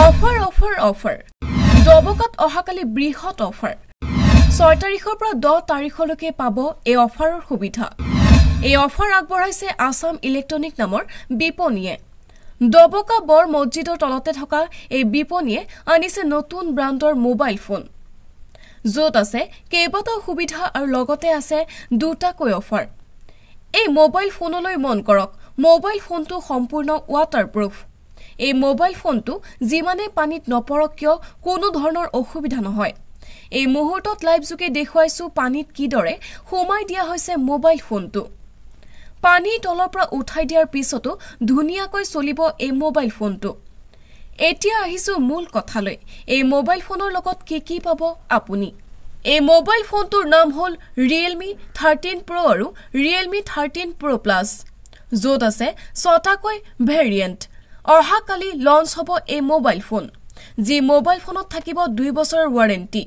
offer offer offer ডবকাত অহাকালি বৃহৎ offer 6 তাৰিখৰ পৰা 10 তাৰিখলৈকে পাব এই অফাৰৰ সুবিধা এই অফাৰ আগবঢ়াইছে আসাম ইলেক্ট্ৰনিক নামৰ বিপণীয়ে ডবকা বৰ মছজিদৰ তলতে থকা এই বিপণীয়ে আনিছে নতুন ব্ৰাণ্ডৰ মোবাইল ফোন য'ত আছে কেইবাটাও সুবিধা আৰু লগতে আছে দুটাকৈ অফাৰ এই মোবাইল ফোনলৈ মন কৰক মোবাইল ফোনটো সম্পূৰ্ণ ৱাটাৰপ্ৰুফ এই মোবাইল ফোনটো যিমানে পানীত নপৰক কিয় কোনো ধৰণৰ অসুবিধা নহয় এই মুহূৰ্তত লাইভ যোগে দেখুৱাইছো পানীত কিদৰে সোমাই দিয়া হৈছে মোবাইল ফোনটো পানী তলৰ পৰা উঠাই দিয়াৰ পিছতো ধুনীয়াকৈ চলিব এই মোবাইল ফোনটো এতিয়া আহিছো মূল কথালৈ এই মোবাইল ফোনৰ লগত কি পাব আপুনি এই মোবাইল ফোনটোৰ নাম হ'ল Realme 13 Pro আৰু Realme 13 Pro Plus য'ত আছে 6টাকৈ ভেৰিয়েণ্ট অহাকালি লঞ্চ হ'ব এই মোবাইল ফোন যি মোবাইল ফোনত থাকিব 2 বছৰৰ ৱাৰেণ্টি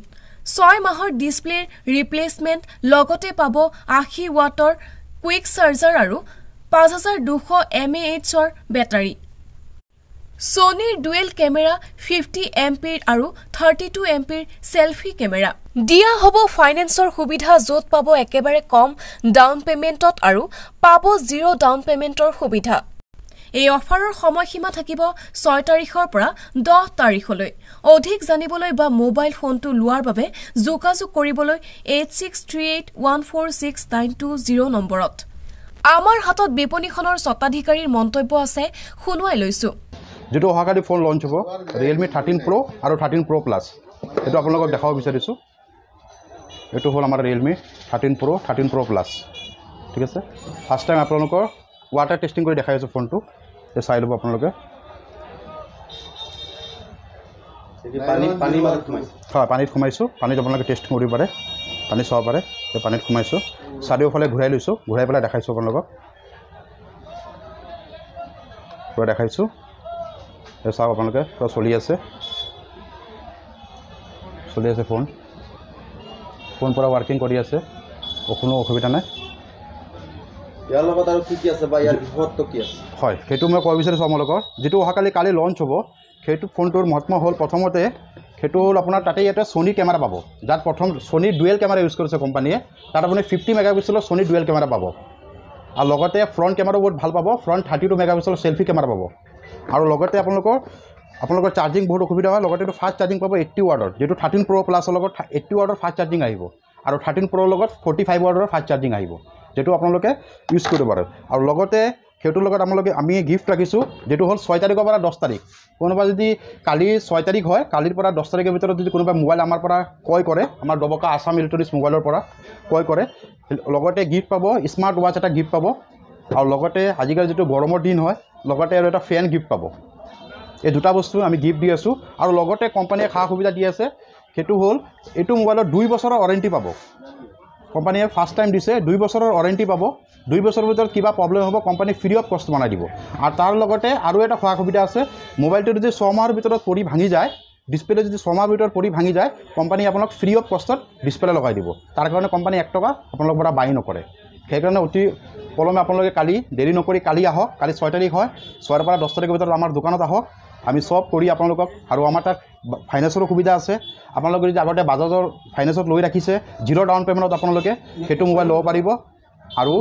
6 মাহৰ ডিসপ্লেৰ ৰিপ্লেসমেন্ট লগতে পাব 80 ওয়াটৰ কুইক চাৰ্জাৰ আৰু 5200 mAh ৰ বেটাৰী Sonyৰ ডুৱেল কেমেৰা 50 MP আৰু 32 MP সেলফি কেমেৰা দিয়া হ'ব ফাইনেন্সৰ সুবিধা য'ত পাব একেবাৰে কম ডাউন পেমেন্টত আৰু পাব 0 ডাউন পেমেন্টৰ সুবিধা এই অফাৰৰ সময়সীমা থাকিব 6 তাৰিখৰ পৰা 10 তাৰিখলৈ অধিক জানিবলৈ বা মোবাইল ফোনটো লোৱাৰ বাবে যোগাযোগ কৰিবলৈ 8638146920 নম্বৰত আমাৰ হাতত বিপণীখনৰ স্বত্বাধিকাৰীৰ মন্তব্য আছে শুনুৱাই লৈছো যেটো অহাকালি ফোন লঞ্চ হ'ব Realme 13 Pro আৰু 13 Pro Plus এটো আপোনালোকক দেখাব বিচাৰিছো এটো হ'ল আমাৰ Realme 13 Pro 13 Pro Plus ঠিক আছে ফাৰ্স্ট টাইম আপোনালোকৰ ওয়াটাৰ টেস্টিং কৰি দেখাইছো ফোনটো এই চাই লব আপোনালোকে পানী পানীত খুমাইছো পানীত আপোনালোকে টেষ্ট কৰিব পাৰে পানী চাব পাৰে এই পানীত খুমাইছো চাৰিওফালে ঘূৰাই লৈছো ঘূৰাই পেলাই দেখাইছো আপোনালোকক পুৰা দেখাইছো এই চাওক আপোনালোকে চলি আছে ফোন পুৰা ওয়াৰ্কিং কৰি আছে কোনো অসুবিধা নাই ইয়াৰ লগত আৰু কি আছে বা ইয়াৰ বিপদটো কি আছে হয় সেইটো মই কৈ বিচাৰিছো আপোনালোকৰ যেটো কালি লঞ্চ হ'ব সেইটো ফোনটোৰ মহত্ব হ'ল প্ৰথমতে সেইটো হ'ল আপোনাৰ তাতে এটা Sony কেমেৰা পাব যাত প্ৰথম Sony ডুৱেল কেমেৰা ইউজ কৰিছে কোম্পানীয়ে তাত আপুনি 50 মেগাপিক্সেলৰ Sony ডুৱেল কেমেৰা পাব আৰু লগতে ফ্ৰণ্ট কেমেৰা বহুত ভাল পাব ফ্ৰণ্ট 32 মেগাপিক্সেলৰ সেলফি কেমেৰা পাব আৰু লগতে আপোনালোকৰ চাৰ্জিং বহুত অসুবিধা হয় লগতে এটা ফাষ্ট চাৰ্জিং পাব 80 ওয়াটৰ যেটো 13 Pro Plus লগত 80 ওয়াটৰ ফাষ্ট চাৰ্জিং আহিব আৰু 13 Pro লগত 45 ওয়াটৰ ফাষ্ট চাৰ্জিং আহিব যেটো আপোনালোকে ইউজ কৰিব পাৰে আৰু লগতে হেতুৰ লগত আমি গিফট ৰাখিছো যেটো হ'ল 6 তাৰিখৰ পৰা 10 তাৰিখ কোনোবা যদি কালি 6 তাৰিখ হয় কালিৰ পৰা 10 তাৰিখৰ ভিতৰত যদি কোনোবা মোবাইল আমাৰ পৰা ক্ৰয় কৰে আমাৰ ডবকা আসাম ইলেক্ট্ৰনিক্স মোবাইলৰ পৰা ক্ৰয় কৰে লগতে গিফট পাব স্মাৰ্ট ওৱাচ এটা গিফট পাব আৰু লগতে আজিকালি যেটো গৰমৰ দিন হয় লগতে আৰু এটা ফেন গিফট পাব এই দুটা বস্তু আমি গিফট দি আছো আৰু লগতে কোম্পানীয়ে খা সুবিধা দি আছে হেতু হ'ল এটো মোবাইলৰ 2 বছৰৰ ওয়াৰেন্টি পাব কোম্পানীয়ে ফাৰ্স্ট টাইম দিছে 2 বছৰৰ ওয়াৰেন্টি পাব 2 বছৰৰ ভিতৰত কিবা প্ৰবলেম হ'ব কোম্পানী ফ্ৰী অফ কষ্ট বনাই দিব আৰু তাৰ লগতে আৰু এটা খোৱা সুবিধা আছে মোবাইলটো যদি 6 মাহৰ ভিতৰত পৰি ভাঙি যায় ডিসপ্লে যদি 6 মাহৰ ভিতৰত পৰি ভাঙি যায় কোম্পানী আপোনাক ফ্ৰী অফ কষ্টত ডিসপ্লে লগাই দিব তাৰ কাৰণে কোম্পানী 1 টকা আপোনালোকৰ পৰা বাই নকৰে সেইকাৰণে অতি পলমে আপোনালোকে কালি দেৰি নকৰি কালি আহক কালি 6 তাৰিখ হয় 6 ৰ পৰা 10 তাৰিখৰ ভিতৰত আমাৰ দোকানত আহক আমি সব কৰি আপোনালোকক আৰু আমাৰ তাত ফাইনান্সৰ সুবিধা আছে আপোনালোকে যদি আগতে বাজাজৰ ফাইনান্সত লৈ ৰাখিছে 0 ডাউন পেমেন্টত আপোনালোকে হেতু মোবাইল ল'ব পাৰিব আৰু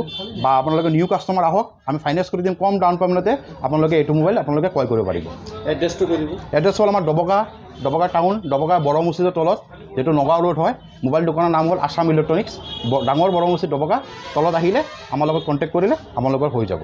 বা আপোনালোকে নিউ কাস্টমাৰ আহক আমি ফাইনান্স কৰি দিম কম ডাউন পেমেন্টতে আপোনালোকে এটো মোবাইল আপোনালোকে ক্ৰয় কৰিব পাৰিব এড্ৰেছটো কৈ দিব এড্ৰেছ হ'ল আমাৰ ডবকা টাউন ডবকা বৰমুচিৰ তলত যেটো নগাঁও ৰোড হয় মোবাইল দোকানৰ নাম হ'ল আসাম ইলেক্ট্ৰনিক্স ডাঙৰ বৰমুচি ডবকা তলত আহিলে আমাৰ লগত কন্টাক্ট কৰিলে আমাৰ লগত হৈ যাব